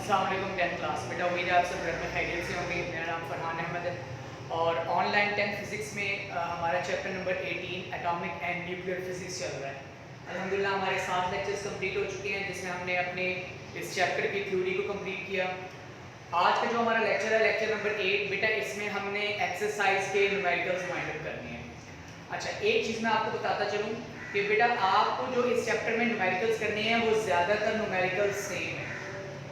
अस्सलाम वालेकुम 10th class. बेटा उम्मीद है आप सब घर में खैरियत से होंगे। मेरा नाम फरहान अहमद है और ऑनलाइन 10th फिज़िक्स में हमारा chapter number 18 atomic and nuclear physics चल रहा है। अल्हम्दुलिल्लाह हमारे 7 लेक्चर्स कंप्लीट हो चुके हैं जिसमें हमने अपने इस चैप्टर की थ्योरी को कंप्लीट किया। आज का जो हमारा लेक्चर है लेक्चर नंबर 8, बेटा इसमें हमने एक्सरसाइज के न्यूमेरिकल्स फाइंड आउट करने हैं। अच्छा, एक चीज़ मैं आपको बताता चलूँ कि बेटा आपको जो इस चैप्टर में न्यूमेरिकल्स करने हैं वो ज़्यादातर न्यूमेरिकल्स सेम है।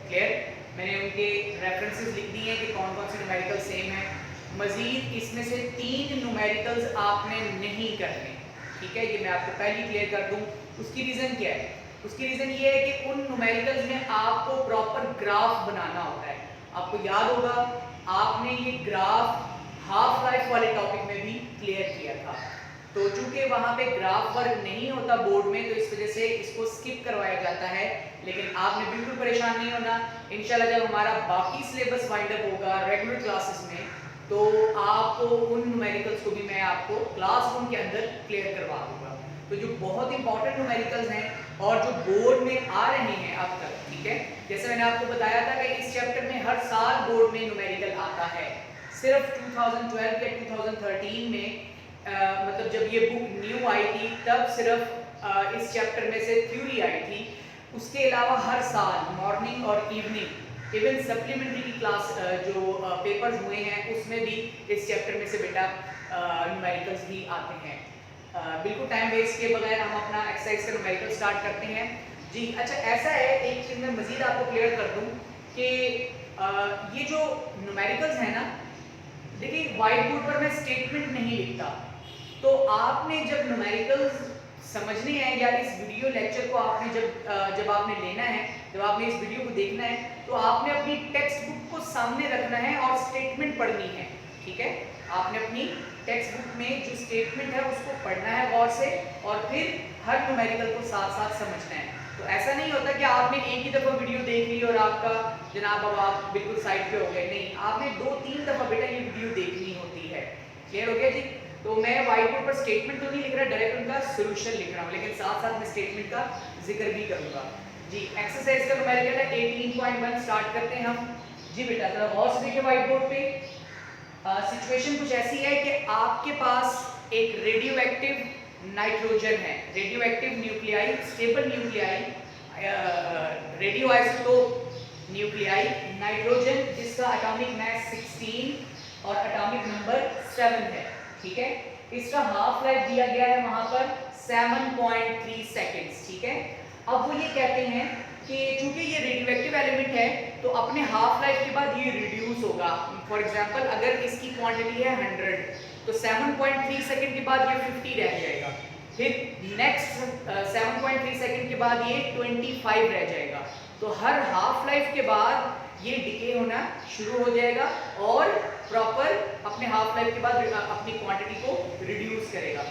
क्लियर? मैंने उनके रेफरेंसेस लिख दिए हैं कि कौन कौन से न्यूमेरिकल सेम है। मज़ीद इसमें से 3 न्यूमेरिकल्स आपने नहीं करने, ठीक है? ये मैं आपको पहले क्लियर कर दूं। उसकी रीज़न क्या है? उसकी रीज़न ये है कि उन न्यूमेरिकल्स में आपको प्रॉपर ग्राफ बनाना होता है। आपको याद होगा आपने ये ग्राफ हाफ लाइफ वाले टॉपिक में भी क्लियर किया था। तो चूंकि वहाँ पे ग्राफ वर्क नहीं होता बोर्ड में तो इस वजह से इसको स्किप करवाया जाता है, लेकिन आपने बिल्कुल परेशान नहीं होना। इंशाल्लाह जब हमारा बाकी सिलेबस वाइंड अप होगा रेगुलर क्लासेस में तो आपको उन न्यूमेरिकल्स को भी मैं आपको क्लासरूम के अंदर क्लियर करवा दूंगा। तो जो बहुत इंपॉर्टेंट न्यूमेरिकल्स हैं और जो बोर्ड में आ रहे हैं अब तक, ठीक है, जैसे मैंने आपको बताया था कि इस चैप्टर में हर साल बोर्ड में न्यूमेरिकल आता है। सिर्फ 2012 या 2013 में मतलब जब ये बुक न्यू आई थी तब सिर्फ इस चैप्टर में से थ्योरी आई थी। उसके अलावा हर साल मॉर्निंग और इवनिंग इवन सप्लीमेंट्री की क्लास जो पेपर्स हुए हैं उसमें भी इस चैप्टर में से बेटा न्यूमेरिकल्स ही आते हैं। बिल्कुल टाइम वेस्ट के बगैर हम अपना एक्सरसाइज का न्यूमेरिकल स्टार्ट करते हैं जी। अच्छा, ऐसा है, एक चीज़ मैं मज़ीद आपको क्लियर कर दूं कि ये जो न्यूमेरिकल्स हैं ना, देखिए व्हाइट बोर्ड पर मैं स्टेटमेंट नहीं लिखता, तो आपने जब न्यूमेरिकल्स समझने हैं या इस वीडियो लेक्चर को आपने जब आपने लेना है, जब आपने इस वीडियो को देखना है तो आपने अपनी टेक्स्ट बुक को सामने रखना है और स्टेटमेंट पढ़नी है, ठीक है? आपने अपनी टेक्स्ट बुक में जो स्टेटमेंट है उसको पढ़ना है गौर से और फिर हर न्यूमेरिकल को साथ साथ समझना है। तो ऐसा नहीं होता कि आपने एक ही दफ़ा वीडियो देख ली और आपका जनाब अब आप बिल्कुल साइड पे हो गए। नहीं, आपने 2-3 दफ़ा बेटा ये वीडियो देखनी होती है। क्लियर हो गया जी? तो मैं व्हाइट बोर्ड पर स्टेटमेंट तो नहीं लिख रहा, डायरेक्ट उनका सोल्यूशन लिख रहा हूँ, लेकिन साथ साथ मैं स्टेटमेंट का जिक्र भी करूँगा जी। एक्सरसाइज का न्यूमेरिकल है 18.1 स्टार्ट करते हैं हम जी। बेटा थोड़ा गौर से देखिए व्हाइट बोर्ड पे। सिचुएशन कुछ ऐसी है कि आपके पास एक रेडियो एक्टिव नाइट्रोजन है, radio active nuclei, stable nuclei, radio isotope nuclei nitrogen जिसका एटॉमिक मास 16 और एटॉमिक नंबर 7 है, ठीक है? इसका हाफ लाइफ दिया गया है वहां पर 7.3 सेकेंड्स, ठीक है? अब वो ये कहते हैं कि चूंकि ये रेडियोएक्टिव एलिमेंट है तो अपने हाफ लाइफ के बाद ये रिड्यूस होगा। फॉर एग्जांपल अगर इसकी क्वांटिटी है 100 तो 7.3 सेकंड के बाद ये 50 रह जाएगा, फिर नेक्स्ट 7.3 सेकंड के बाद ये 25 रह जाएगा। तो हर हाफ लाइफ के बाद ये डिके होना शुरू हो जाएगा और प्रॉपर अपने हाफ लाइफ के बाद अपनी क्वांटिटी को रिड्यूस करेगा।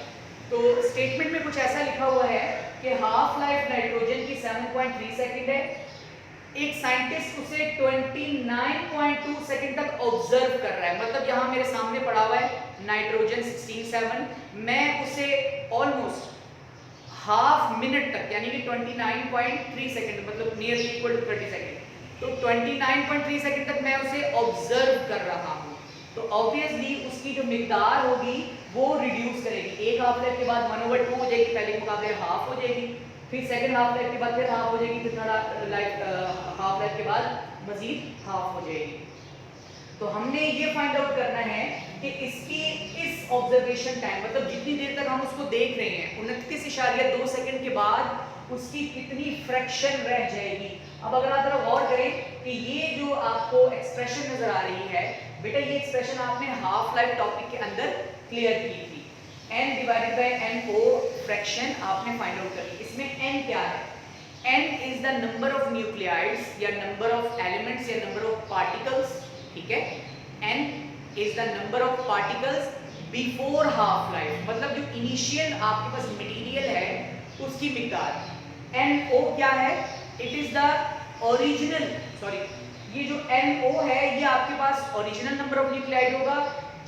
तो स्टेटमेंट में कुछ ऐसा लिखा हुआ है कि हाफ लाइफ नाइट्रोजन की 7.3 सेकंड है। एक साइंटिस्ट उसे 29.2 सेकंड तक ऑब्जर्व कर रहा है, मतलब यहाँ मेरे सामने पड़ा हुआ है नाइट्रोजन 16.7, मैं उसे ऑलमोस्ट हाफ मिनट तक यानी कि 29.3 सेकंड मतलब नियरली इक्वल टू 30 सेकंड, तो 29.3 सेकंड तक मैं उसे ऑब्जर्व कर रहा हूँ। तो ऑब्वियसली उसकी जो मिकदार होगी वो रिड्यूस करेगी। एक हाफ लाइफ के बाद 1/2 हो जाएगी, पहले के मुकाबले हाफ हो जाएगी, फिर सेकंड हाफ लाइफ के बाद फिर हाफ हो जाएगी, फिर थर्ड हाफ लाइफ के बाद मजीद हाफ हो जाएगी। तो हमने ये फाइंड आउट करना है कि इसकी इस ऑब्जर्वेशन टाइम मतलब जितनी देर तक हम उसको देख रहे हैं 29.2 सेकंड के बाद उसकी कितनी फ्रैक्शन रह जाएगी। अब अगर आप जरा गौर करें कि ये जो आपको एक्सप्रेशन नजर आ रही है बेटा, ये एक्सप्रेशन आपने हाफ लाइफ टॉपिक के अंदर क्लियर की थी। n divided by NO fraction आपने फाइंड आउट कर ली। इसमें n क्या है? n is the number of nuclides या नंबर ऑफ एलिमेंट्स या नंबर ऑफ पार्टिकल्स, ठीक है? n is the number of particles before half life, मतलब जो इनिशियल आपके पास मटेरियल है उसकी मिकदार। NO क्या है? It is the original, sorry ये जो NO है ये आपके पास ओरिजिनल नंबर ऑफ न्यूक्लियाइड होगा,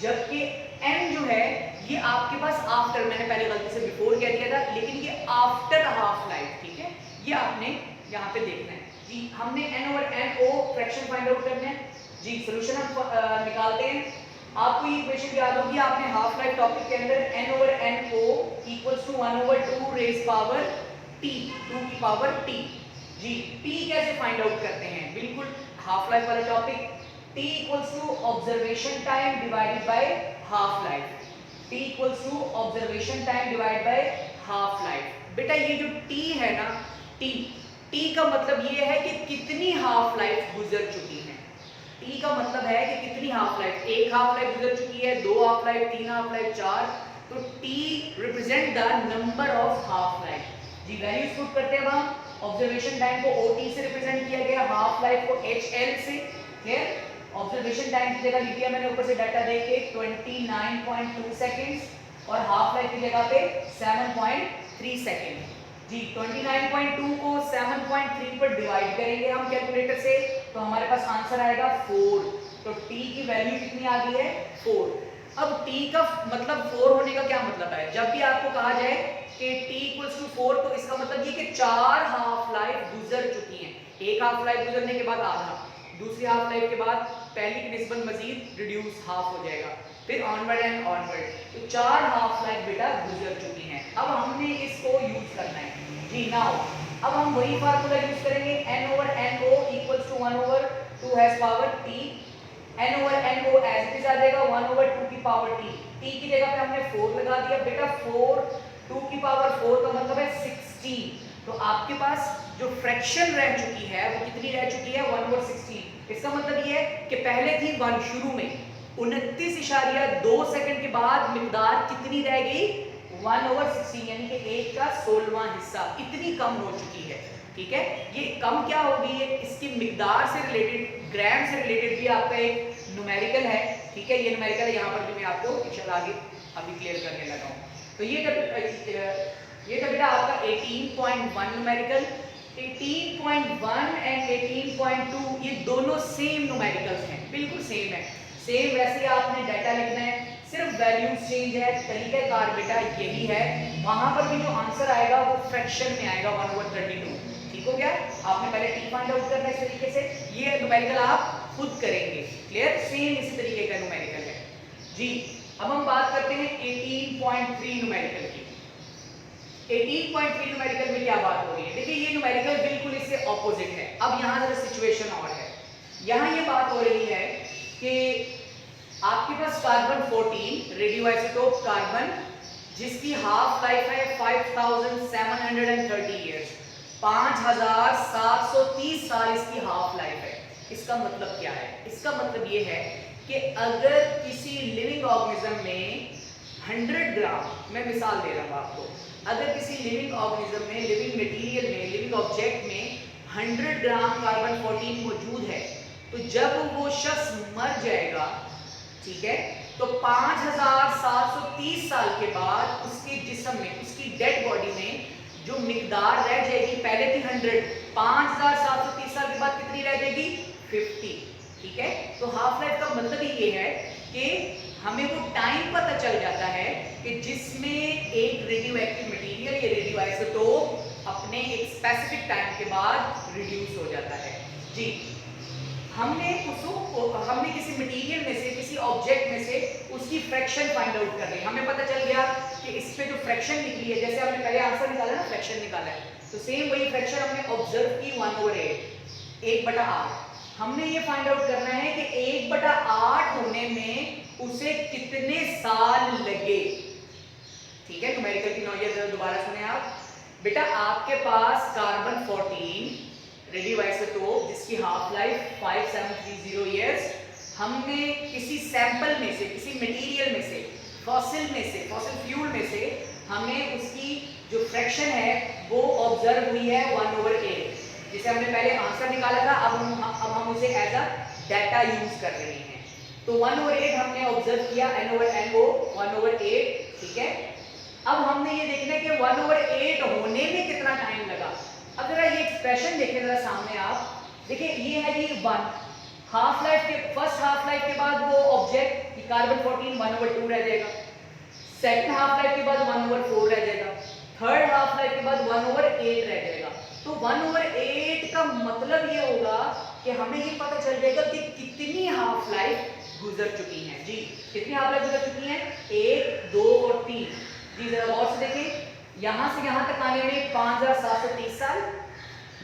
जबकि N जो है ये आपके पास आफ्टर, मैंने पहले गलती से बिफोर कह दिया था लेकिन ये आफ्टर हाफ लाइफ, ठीक है? ये आपने यहाँ पे देखना है। जी हमने n over n o fraction find out करना है जी। सॉल्यूशन हम निकालते हैं। आपको ये इक्वेशन याद होगी, आपने हाफ लाइफ टॉपिक के अंदर n over n o equals to 1 over 2 raise power t, 2 की पावर t जी। t कैसे फाइंड आउट करते हैं, बिल्कुल हाफ लाइफ वाला topic. t equals to observation time divided by half life, t equals to observation time divided by half life. बेटा ये जो t है ना, t का मतलब ये है कि कितनी हाफ लाइफ गुजर चुकी है। t का मतलब है कि कितनी हाफ लाइफ, एक हाफ लाइफ गुजर चुकी है, दो हाफ लाइफ, तीन हाफ लाइफ, चार। तो t represent the number of half life जी। वैल्यूज पुट करते हैं हम। ऑब्जर्वेशन टाइम को ot से रिप्रेजेंट किया गया, हाफ लाइफ को hl से। क्लियर? ऑब्जर्वेशन टाइम की जगह लिख दिया मैंने ऊपर से डाटा देके 29.2 सेकंड्स और हाफ लाइफ की जगह पे 7.3 सेकंड जी। 29.2 को 7.3 पर डिवाइड करेंगे हम कैलकुलेटर से, तो हमारे पास आंसर आएगा 4। तो t की वैल्यू कितनी आ गई है, 4। अब t का मतलब 4 होने का क्या मतलब है, जब भी आपको कहा जाए कि t इक्वल्स टू 4 तो इसका मतलब ये कि 4 हाफ लाइफ गुजर चुकी हैं। एक हाफ लाइफ गुजरने के बाद आधा, दूसरी हाफ लाइफ के बाद पहली की निस्बत मजीद रिड्यूस हाफ हो जाएगा, फिर ऑनवर्ड एंड ऑनवर्ड। तो 4 हाफ लाइफ बेटा गुजर चुकी हैं। अब हमने इसको यूज करना है जी। नाउ अब हम वही फार्मूला यूज करेंगे, n over n o equals to 1 over 2 has power t। n over n o as it is आ जाएगा 1 ओवर 2 की पावर t। t की जगह पे हमने 4 लगा दिया बेटा। 4 2 की पावर 4 का मतलब है 16। तो आपके पास जो फ्रैक्शन रह चुकी है वो कितनी रह चुकी है, 1 ओवर 16। इसका मतलब ये है कि पहले थी 1 शुरू में, 29.2 सेकंड के बाद मिकदार कितनी रह गई, 1 ओवर 16, यानी कि 1 का 16वां हिस्सा। इतनी कम हो चुकी है। ठीक है, ये कम क्या होगी, ये इसकी मिकदार से रिलेटेड, ग्राम से रिलेटेड भी आपका एक न्यूमेरिकल है। ठीक है, ये न्यूमेरिकल है, यहाँ पर भी मैं आपको इंशाल्लाह आगे अभी क्लियर करने लगा हूँ। तो ये था बेटा आपका 18.1 न्यूमेरिकल। 18.1 एंड 18.2 ये दोनों सेम न्यूमेरिकल्स हैं, बिल्कुल सेम है। सेम वैसे ही आपने डाटा लिखना है, सिर्फ वैल्यूज चेंज है, तरीकाकार बेटा यही है। वहां पर भी जो आंसर आएगा वो फ्रैक्शन में आएगा 1 ओवर 32। ठीक हो गया? आपने पहले t फाइंड आउट करना है इस तरीके से, ये न्यूमेरिकल आप खुद करेंगे। क्लियर? सेम इसी तरीके का न्यूमेरिकल है जी। अब हम बात करते हैं 18.3 न्यूमेरिकल की। 18.3 न्यूमेरिकल में क्या बात हो रही है, देखिए ये न्यूमेरिकल बिल्कुल इससे ऑपोजिट है। अब यहाँ जरा सिचुएशन और है, यहाँ ये बात हो रही है कि आपके पास कार्बन 14 रेडियोआइसोटोप कार्बन जिसकी हाफ लाइफ है 5730 इयर्स, 5730 साल इसकी हाफ लाइफ है। इसका मतलब क्या है, इसका मतलब ये है कि अगर किसी लिविंग ऑर्गेनिज्म में 100 ग्राम, मैं मिसाल दे रहा हूँ आपको, अगर किसी लिविंग ऑर्गेनिज्म में, लिविंग मटेरियल में, लिविंग ऑब्जेक्ट में 100 ग्राम कार्बन 14 मौजूद है, तो जब वो शख्स मर जाएगा, ठीक है, तो 5730 साल के बाद उसके जिस्म में, उसकी डेड बॉडी में जो मिकदार रह जाएगी, पहले थी 100, 5730 साल के बाद कितनी रह जाएगी, 50। ठीक है, तो हाफ लाइफ का मतलब ही ये है कि हमें वो टाइम पता चल जाता है कि जिसमें एक रेडियो एक्टिव मटेरियल या रेडियो आइसोटोप अपने एक स्पेसिफिक टाइम के बाद रिड्यूस हो जाता है जी। हमने किसी मटेरियल में से, किसी ऑब्जेक्ट में से उसकी फ्रैक्शन फाइंड आउट कर रहे हैं। हमें पता चल गया कि इस पे जो फ्रैक्शन निकली है, जैसे हमने पहले आंसर निकाला ना, फ्रैक्शन निकाला है, तो सेम वही फ्रैक्शन हमने ऑब्जर्व की 1/8, 1/8। हमने ये फाइंड आउट करना है कि 1/8 होने में उसे कितने साल लगे। ठीक है, न्यूमेरिकल की नौयत दोबारा सुने आप बेटा। आपके पास कार्बन 14 रेडियोआइसोटोप जिसकी हाफ लाइफ 5730 इयर्स, हमने किसी सैंपल में से, किसी मटेरियल में से, फॉसिल में से, फॉसिल फ्यूल में से हमें उसकी जो फ्रैक्शन है वो ऑब्जर्व हुई है 1/8, जिसे हमने पहले आंसर निकाला था। अब हम उसे एज अ डाटा यूज कर रहे हैं। तो 1/8 हमने ऑब्जर्व किया, n/n 1/8। ठीक है, अब हमने ये देखना है कि 1/8 होने में कितना टाइम लगा। अगर ये एक्सप्रेशन देखें जरा सामने आप, देखिए ये है जी 1 हाफ लाइफ के, फर्स्ट हाफ लाइफ के बाद वो ऑब्जेक्ट कार्बन 14 1/2 रह जाएगा, सेकंड हाफ लाइफ के बाद 1/4 रह जाएगा, थर्ड हाफ लाइफ के बाद 1/8 रह जाएगा। तो 1/8 का मतलब ये होगा कि हमें ये पता चल जाएगा कि कितनी हाफ लाइफ गुजर चुकी है। जी कितनी हाफ लाइफ गुजर चुकी है, 1, 2 और 3। जी जरा गौर से देखें, यहां से यहां तक आने में 5730 साल,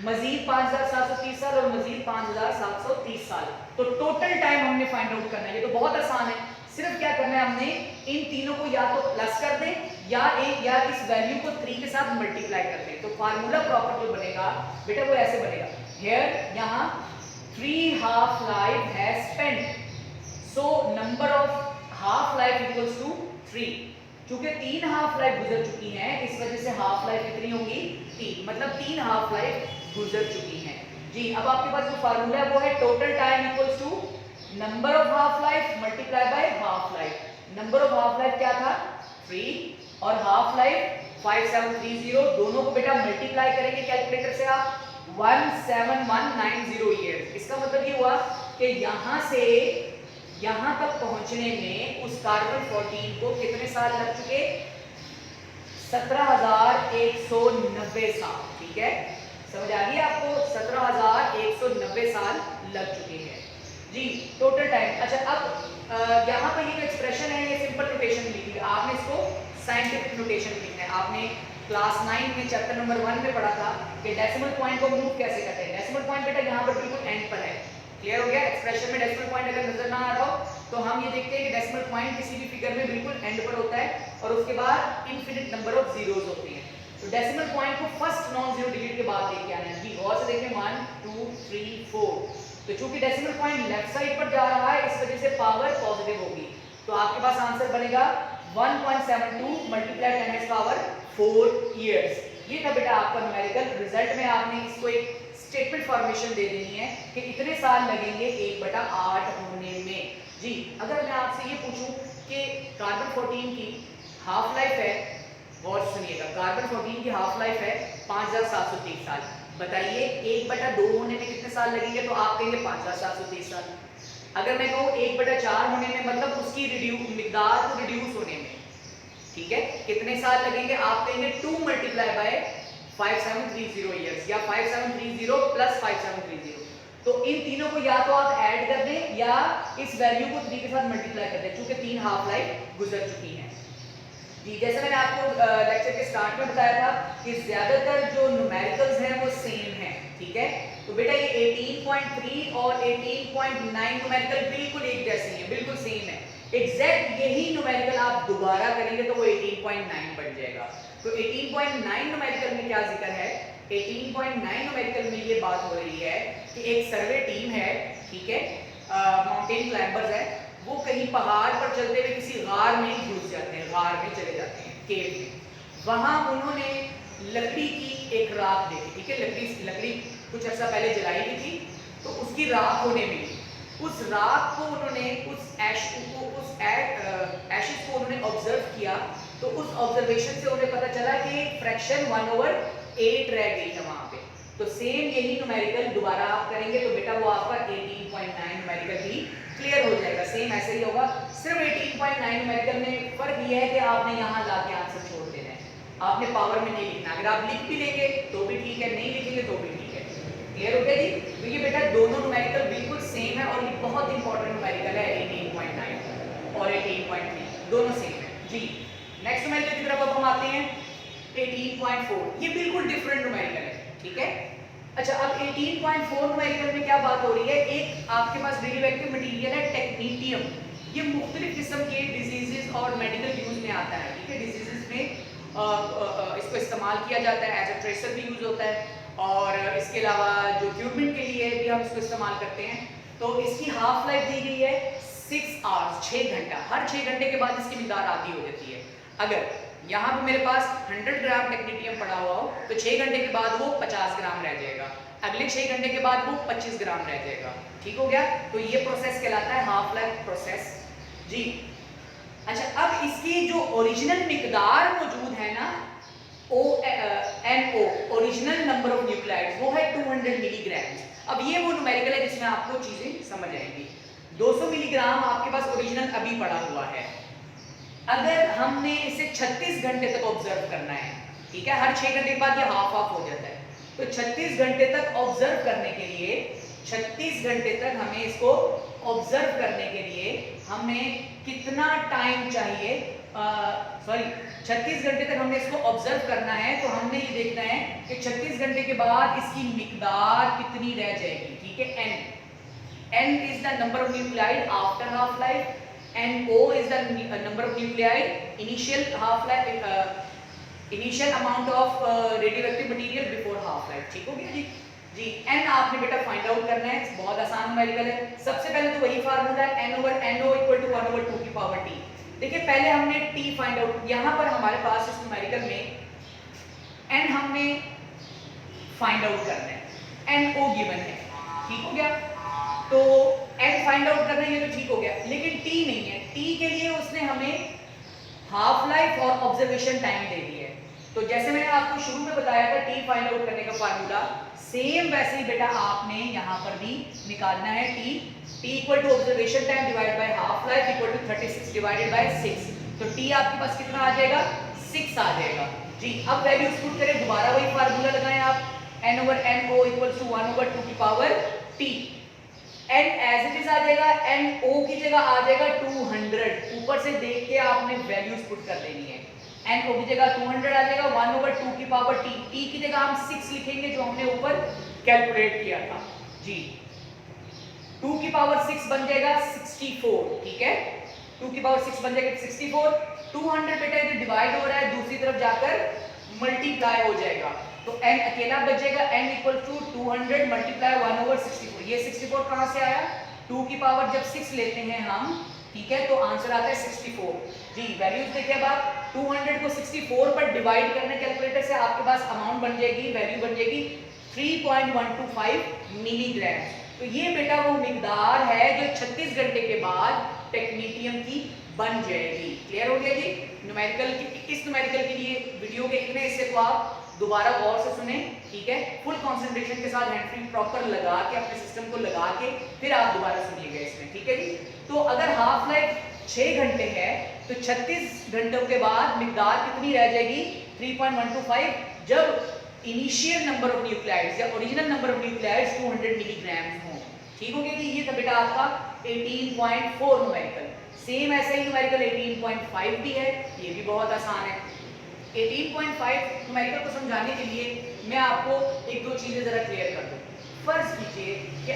मजीद 5730 साल और मजीद 5730 साल। तो टोटल टाइम हमने फाइंड आउट करना है। ये तो बहुत आसान है, सिर्फ क्या करना है, हमने इन तीनों को या तो प्लस कर दें या इस वैल्यू को 3 के साथ मल्टीप्लाई कर दें। तो फार्मूला प्रॉपर जो बनेगा बेटा वो ऐसे बनेगा, हियर यहाँ 3 half life has spent, so number of half life equals to 3। चूंकि 3 हाफ लाइफ गुजर चुकी हैं, इस वजह से हाफ लाइफ कितनी होगी, 3, मतलब 3 हाफ लाइफ गुजर चुकी हैं। जी अब आपके पास जो फार्मूला है वो है total time equals to number of half life multiply by half life. Number of half life क्या था, 3 और हाफ लाइफ 5730, दोनों को बेटा मल्टीप्लाई करेंगे कैलकुलेटर से आप, 17190 ईयर्स। इसका मतलब ये हुआ कि यहां से यहां तक पहुंचने में उस कार्बन 14 को कितने साल लग चुके, 17,190 साल। ठीक है, समझ आ गई आपको, 17,190 साल लग चुके हैं। जी टोटल टाइम। अच्छा अब यहाँ पर ये जो एक्सप्रेशन है ये सिंपल नोटेशन में लिखी है, आपने इसको साइंटिफिक नोटेशन में लिखना है। आपने क्लास 9 में चैप्टर नंबर 1 में पढ़ा था कि डेसिमल पॉइंट को मूव कैसे करते हैं। डेसिमल पॉइंट बेटा यहाँ पर बिल्कुल एंड पर है, क्लियर हो गया। एक्सप्रेशन में डेसिमल पॉइंट अगर नजर ना आ रहा हो तो हम ये देखते हैं कि डेसिमल पॉइंट किसी भी फिगर में बिल्कुल एंड पर होता है और उसके बाद इनफिनिट नंबर ऑफ जीरोस होते हैं। तो डेसिमल पॉइंट को फर्स्ट नॉन जीरो डिजिट के बाद लेके आना है। जी गौर से देखें, 1 2 3 4। तो चूंकि डेसिमल पॉइंट लेफ्ट साइड पर जा रहा है, इस वजह से पावर पॉजिटिव होगी। तो आपके पास आंसर बनेगा 1.72 मल्टीप्लाई 10 की पावर 4 इयर्स। ये था बेटा आपका न्यूमेरिकल। रिजल्ट में आपने इसको एक स्टेटमेंट फॉर्मेशन दे देनी है कि इतने साल लगेंगे 1/8 होने में। जी अगर मैं आपसे ये पूछूं कि कार्बन 14 की हाफ लाइफ है, गौर सुनिएगा, कार्बन 14 की हाफ लाइफ है 5730 साल, बताइए 1/2 होने में कितने साल लगेंगे, तो आप कहेंगे 5730 साल। अगर मैं कहूँ 1/4 होने में, मतलब उसकी मिकदार को रिड्यूस होने में, ठीक है, कितने साल लगेंगे, आप कहेंगे 2 मल्टीप्लाई बाय 5730 ईयर्स या 5730 प्लस 5730। तो इन तीनों को या तो आप ऐड कर दें या इस वैल्यू को 3 के साथ मल्टीप्लाई कर दें, चूंकि 3 हाफ लाइफ गुजर चुकी हैं। जी जैसे मैंने आपको लेक्चर के स्टार्ट में बताया था कि ज्यादातर जो न्यूमेरिकल्स हैं वो सेम हैं, ठीक है। तो बेटा ये 18.3 और 18.9 न्यूमेरिकल बिल्कुल एक जैसे हैं, बिल्कुल सेम है। एग्जैक्ट यही न्यूमेरिकल आप दोबारा करेंगे तो वो 18.9 बन जाएगा। तो 18.9 न्यूमेरिकल में क्या जिक्र है, 18.9 न्यूमेरिकल में ये बात हो रही है कि एक सर्वे टीम है, ठीक है, माउंटेन क्लाइंबर्स है, वो कहीं पहाड़ पर चलते हुए किसी गार में घुस जाते हैं, गार में चले जाते हैं, केव में। वहां उन्होंने लकड़ी की एक राख देखी, ठीक है, लकड़ी कुछ अर्सा पहले जलाई हुई थी, तो उसकी राख होने मिली। उस राख को उन्होंने एशेस को उन्होंने ऑब्जर्व किया, तो उस ऑब्जर्वेशन से उन्हें पता चला कि फ्रैक्शन 1/8 रह गई है वहां पे। तो सेम यही न्यूमेरिकल दोबारा आप करेंगे तो बेटा वो आपका 18.9 न्यूमेरिकल भी क्लियर हो जाएगा, सेम ऐसे ही होगा। सिर्फ 18.9 न्यूमेरिकल में फर्क ये है कि आपने यहाँ लाके आंसर छोड़ देना है, आपने पावर में नहीं लिखना। अगर आप लिख भी लेंगे तो भी ठीक है, नहीं लिखेंगे तो भी ठीक है, क्लियर हो गया जी। तो ये बेटा दोनों न्यूमेरिकल बिल्कुल सेम है और ये बहुत इंपॉर्टेंट न्यूमेरिकल है, 18.9 और 18.3 दोनों सेम है जी। नेक्स्ट न्यूमेरिकल की तरफ अब हम आते हैं 18.4, ये बिल्कुल डिफरेंट न्यूमेरिकल है, ठीक है। अच्छा अब 18.4 न्यूमेरिकल में क्या बात हो रही है, एक आपके पास रेडियोएक्टिव मटेरियल है टेक्नीटियम, ये मुख्तलिफ किस्म के डिजीजेस और मेडिकल यूज में आता है, ठीक है। डिजीजेस में इसको इस्तेमाल किया जाता है, एज ए ट्रेसर भी यूज होता है, और इसके अलावा जो क्यूरमेंट के लिए भी हम इसको इस्तेमाल करते हैं। तो इसकी हाफ लाइफ दी गई है 6 आवर्स, 6 घंटा। हर 6 घंटे के बाद इसकी मिकदार आधी हो जाती है। अगर यहाँ पे मेरे पास 100 ग्राम टेक्नीटियम पड़ा हुआ हो तो 6 घंटे के बाद वो 50 ग्राम रह जाएगा, अगले 6 घंटे के बाद वो 25 ग्राम रह जाएगा, ठीक हो गया। तो ये प्रोसेस कहलाता है हाफ लाइफ प्रोसेस जी। अच्छा अब इसकी जो ओरिजिनल मिकदार मौजूद है ना, NO original number of nucleotides, वो है 200 मिलीग्राम। अब ये वो न्यूमेरिकल है जिसमें आपको चीजें समझ आएंगी। 200 मिलीग्राम आपके पास ओरिजिनल अभी पड़ा हुआ है, अगर हमने इसे 36 घंटे तक ऑब्जर्व करना है, ठीक है, हर 6 घंटे के बाद ये हाफ ऑफ हो जाता है, तो 36 घंटे तक ऑब्जर्व करने के लिए 36 घंटे तक हमें इसको ऑब्जर्व करने के लिए हमें कितना टाइम चाहिए, सॉरी 36 घंटे तक हमने इसको ऑब्जर्व करना है। तो हमने ये देखना है कि 36 घंटे के बाद इसकी मिकदार कितनी रह जाएगी, ठीक है। n is the number of nuclide after half life, NO is the number of nuclide initial half life, initial amount of radioactive material before half life, ठीक हो गया जी। n आपने बेटा फाइंड आउट करना है, बहुत आसान न्यूमेरिकल है। सबसे पहले तो वही फार्मूला है n/no = 1/2 की पावर t। देखिए पहले हमने t फाइंड आउट, यहाँ पर हमारे पास इस न्यूमेरिकल में n हमने फाइंड आउट करना है, no गिवन है, ठीक हो गया। तो n फाइंड आउट करना है, ये तो ठीक हो गया, लेकिन t नहीं है। t के लिए उसने हमें हाफ लाइफ और ऑब्जर्वेशन टाइम दे दी है। तो जैसे मैंने आपको शुरू में बताया था t फाइंड आउट करने का फार्मूला, सेम वैसे ही बेटा आपने यहाँ पर भी निकालना है t equal to observation time divide by half life equal to 36 divided by 6। तो t आपके पास कितना आ जाएगा, 6 आ जाएगा जी। अब वैल्यूज पुट करें, दोबारा वही फार्मूला लगाएं आप, n/no = 1/2 की power t। n as it is आ जाएगा, no की जगह आ जाएगा 200। ऊपर से देख के आपने वैल्यूज पुट कर देनी है। no की जगह 200 आ जाएगा, 1/2 की पावर t। t की जगह हम 6 लिखेंगे जो हमने ऊपर कैलकुलेट किया था जी। 2 की पावर 6 बन जाएगा 64, ठीक है। 2 की पावर 6 बन जाएगा 64। 200 बेटा इधर डिवाइड हो रहा है, दूसरी तरफ जाकर मल्टीप्लाई हो जाएगा, तो n अकेला बचेगा, n = 200 मल्टीप्लाई 1/64। ये 64 कहां से आया, 2 की पावर जब 6 लेते हैं हम, ठीक है, तो आंसर आता है 64 जी। वैल्यूज देखिए अब आप 200 को 64 पर डिवाइड करने कैलकुलेटर से आपके पास अमाउंट बन जाएगी, वैल्यू बन जाएगी 3.125 मिलीग्राम। तो ये बेटा वो मिकदार है जो 36 घंटे के बाद टेक्नीटियम की बन जाएगी। क्लियर हो गया जी। न्यूमेरिकल की, इस न्यूमेरिकल के लिए वीडियो के इतने हिस्से को आप दोबारा गौर से सुने, ठीक है। फुल कंसंट्रेशन के साथ हैंड फ्री प्रॉपर लगा के अपने सिस्टम को लगा के फिर आप दोबारा सुनिएगा इसमें, ठीक है जी। तो अगर हाफ लाइफ 6 घंटे है तो 36 घंटों के बाद मिकदार कितनी रह जाएगी, 3.125, जब इनिशियल नंबर ऑफ न्यूक्लियाइड्स या original number of nuclides 200 milligram हो, ठीक हो गया जी। ये था बेटा आपका 18.4 न्यूमेरिकल। सेम ऐसे ही न्यूमेरिकल 18.5 भी है, ये भी बहुत आसान है। 18.5 न्यूमेरिकल को समझाने के लिए मैं आपको एक दो चीजें जरा क्लियर कर दूं। फर्ज कीजिए कि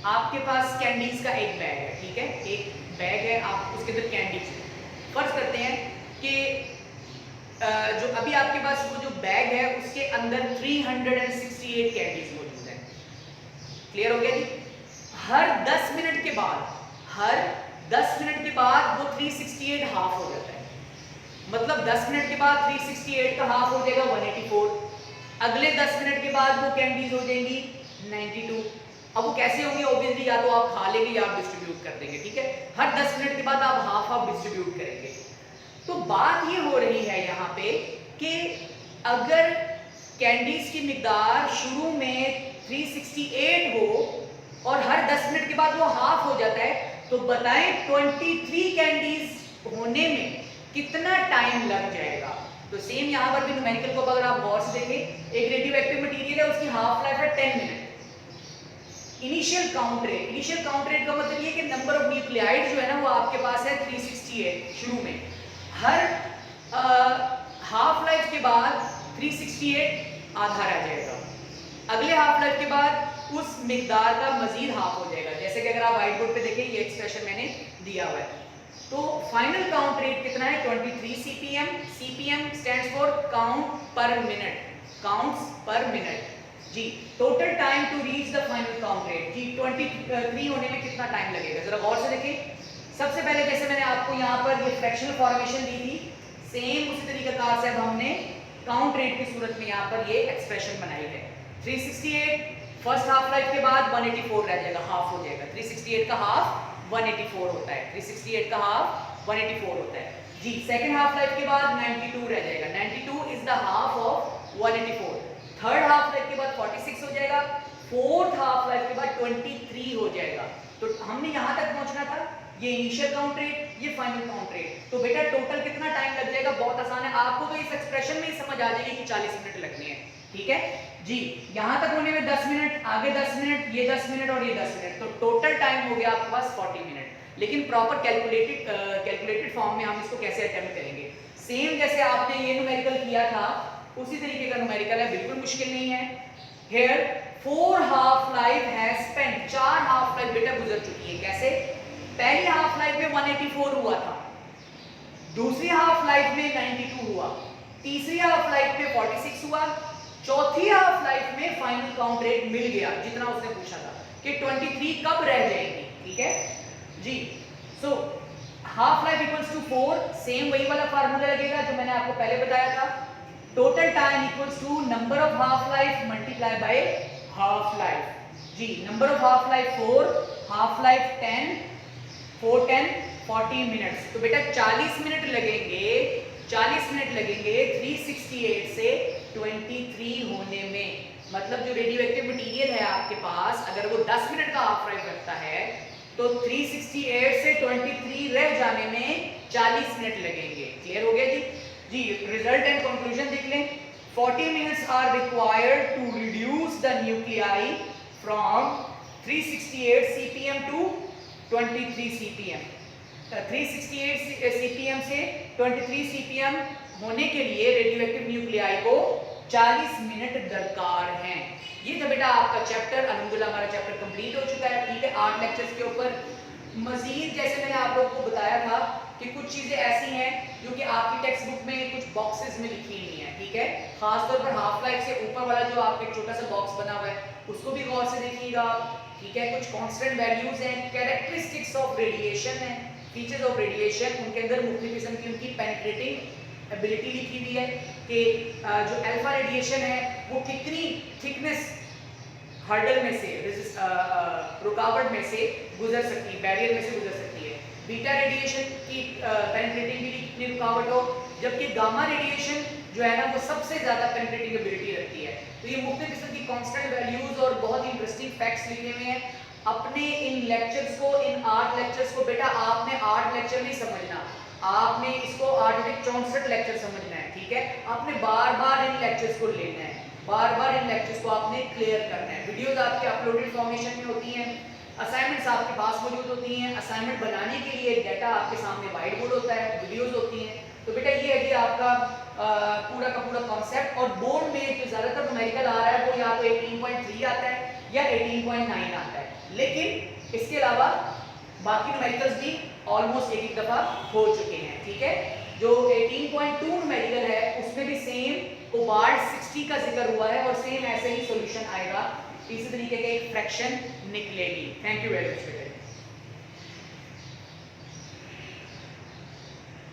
आपके पास कैंडीज का एक बैग है, ठीक है, एक बैग है, आप उसके अंदर कैंडीज है। फर्ज करते हैं कि जो अभी आपके पास वो जो बैग है उसके अंदर 368 कैंडीज मौजूद है। क्लियर हो गया जी। हर 10 मिनट के बाद वो 368 हाफ हो जाता है, मतलब 10 मिनट के बाद 368 का हाफ हो जाएगा 184। अगले 10 मिनट के बाद वो कैंडीज हो जाएंगी 92। अब वो कैसे होंगी, ऑब्वियसली या तो आप खा लेंगे या आप डिस्ट्रीब्यूट कर देंगे, ठीक है। हर 10 मिनट के बाद आप हाफ डिस्ट्रीब्यूट करेंगे। तो बात ये हो रही है यहाँ पे कि अगर कैंडीज की मिकदार शुरू में 368 हो और हर 10 मिनट के बाद वो हाफ हो जाता है, तो बताएं 23 कैंडीज होने में कितना टाइम लग जाएगा। तो सेम यहाँ पर भी न्यूमेरिकल को अगर आप गौर से देखें, एक रेडियो एक्टिव मटेरियल है, उसकी हाफ लाइफ है 10 मिनट। इनिशियल काउंट रेट का मतलब ये कि नंबर ऑफ न्यूक्लियाइड जो है ना वो आपके पास है 368 शुरू में। हर हाफ लाइफ के बाद 368 आधा रह जाएगा, अगले हाफ लाइफ के बाद उस मिकदार का मजीद हाफ हो जाएगा। जैसे कि अगर आप व्हाइट बोर्ड पे देखें, ये एक्सप्रेशन मैंने दिया हुआ है। तो फाइनल काउंट रेट कितना है, 23 CPM। CPM stands for count per minute, counts per minute जी। Total time to reach the final count rate जी 23 होने में कितना टाइम लगेगा, जरा गौर से देखिए। सबसे पहले जैसे मैंने आपको यहाँ पर ये फ्रैक्शनल फॉर्मेशन दी थी, सेम उसी तरीके से अब हमने काउंट रेट की सूरत में यहाँ पर ये एक्सप्रेशन बनाई है। 368 फर्स्ट हाफ लाइफ के बाद 184 रह जाएगा, हाफ हो जाएगा। 368 का हाफ 184 होता है, 368 का हाफ 184 होता है जी। सेकंड हाफ लाइफ के बाद 92 रह जाएगा, 92 is the half of 184। Third half life के बाद 46 हो जाएगा, फोर्थ हाफ लाइफ के बाद 23 हो जाएगा। तो हमने यहाँ तक पहुँचना था, ये इनिशियल काउंट रेट, ये फाइनल काउंट रेट। तो बेटा टोटल कितना टाइम लग जाएगा, बहुत आसान है, आपको तो इस एक्सप्रेशन में ही समझ आ जाएगी कि 40 मिनट लगने हैं। ठीक है जी, यहां तक होने में 10 मिनट, आगे 10 मिनट, ये 10 मिनट और ये 10 मिनट, तो टोटल टाइम हो गया आपके पास 40 मिनट। लेकिन प्रॉपर कैलकुलेटेड फॉर्म में हम इसको कैसे अटेम्प्ट करेंगे, सेम जैसे आपने ये न्यूमेरिकल किया था उसी तरीके का न्यूमेरिकल है, बिल्कुल मुश्किल नहीं है। Here 4 half life has spent, 4 half life बेटा गुजर चुकी है। कैसे, पहली हाफ लाइफ में 184 हुआ था, दूसरी हाफ लाइफ में 92 हुआ, तीसरी हाफ लाइफ में 46 हुआ, चौथी हाफ लाइफ में फाइनल काउंट रेट मिल गया जितना उसने पूछा था कि 23 कब रह जाएंगी। ठीक है जी, so half life equals to 4, same वही वाला फार्मूला लगेगा जो मैंने आपको पहले बताया था, total time equals to number of half life multiply by half life. जी, number of half life 4, half life 10, 4 10 40 minutes, तो बेटा 40 मिनट लगेंगे, 40 मिनट लगेंगे 368 से 23 होने में। मतलब जो रेडियो एक्टिव मटीरियल है आपके पास, अगर वो 10 मिनट का हाफ लाइफ रखता है तो 368 से 23 रह जाने में 40 मिनट लगेंगे। क्लियर हो गया जी? जी, रिजल्ट एंड कंक्लूजन देख लें। 40 minutes are required to reduce the nuclei from 368 CPM to 23 CPM. 368 CPM से 23 सीपीएम होने के लिए रेडियोएक्टिव न्यूक्लियाई को 40 मिनट दरकार हैं। ये था बेटा आपका चैप्टर, अल्हम्दुलिल्लाह हमारा चैप्टर कंप्लीट हो चुका है। ठीक है, 8 लेक्चर्स के ऊपर मजीद जैसे मैंने आप लोगों को बताया था कि कुछ चीज़ें ऐसी हैं जो कि आपकी टेक्स्ट बुक में कुछ बॉक्सेस में लिखी हुई हैं। ठीक है, खासतौर पर हाफ लाइफ से ऊपर वाला जो आपका एक छोटा सा बॉक्स बना हुआ है उसको भी गौर से देखिएगा। ठीक है, कुछ कांस्टेंट वैल्यूज हैं, कैरेक्टरिस्टिक्स ऑफ रेडिएशन है, फीचर्स ऑफ रेडिएशन, उनके अंदर मुख्तलिफ किस्म की उनकी पेनिट्रेटिंग एबिलिटी लिखी हुई है कि जो अल्फा रेडिएशन है वो कितनी थिकनेस हर्डल में से, रुकावट में से गुजर सकती है, बैरियर में से गुजर सकती है। बीटा रेडिएशन की पेनिट्रेटिंग के लिए कितनी रुकावट हो, जबकि गामा रेडिएशन जो है ना वो सबसे ज्यादा पेनिट्रेटिंग एबिलिटी रखती है। तो ये मुख्तलिफ किस्म की कांस्टेंट वैल्यूज और बहुत ही इंटरेस्टिंग फैक्ट्स लिखे हुए हैं। अपने इन लेक्चर्स को, इन 8 लेक्चर्स को बेटा आपने 8 लेक्चर नहीं समझना, आपने इसको 8-64 लेक्चर समझना है। ठीक है, आपने बार बार इन लेक्चर्स को लेना है, बार बार इन लेक्चर्स को आपने क्लियर करना है। वीडियोस आपके अपलोडेड फॉर्मेशन में होती हैं, असाइनमेंट्स आपके पास मौजूद होती हैं, असाइनमेंट बनाने के लिए डाटा आपके सामने व्हाइट बोर्ड होता है, वीडियोस होती हैं। तो बेटा ये है कि आपका पूरा का पूरा कॉन्सेप्ट। और बोर्ड में जो ज़्यादातर न्यूमेरिकल आ रहा है वो या तो 18.3 आता है या 18.9 आता है, लेकिन इसके अलावा बाकी न्यूमेरिकल्स भी ऑलमोस्ट एक दफ़ा हो चुके हैं। ठीक है, जो 18.2 न्यूमेरिकल है उसमें भी सेम कोबाल्ट 60 का जिक्र हुआ है और सेम ऐसे ही सॉल्यूशन आएगा, इसी तरीके का एक फ्रैक्शन निकलेगी। Thank you very much.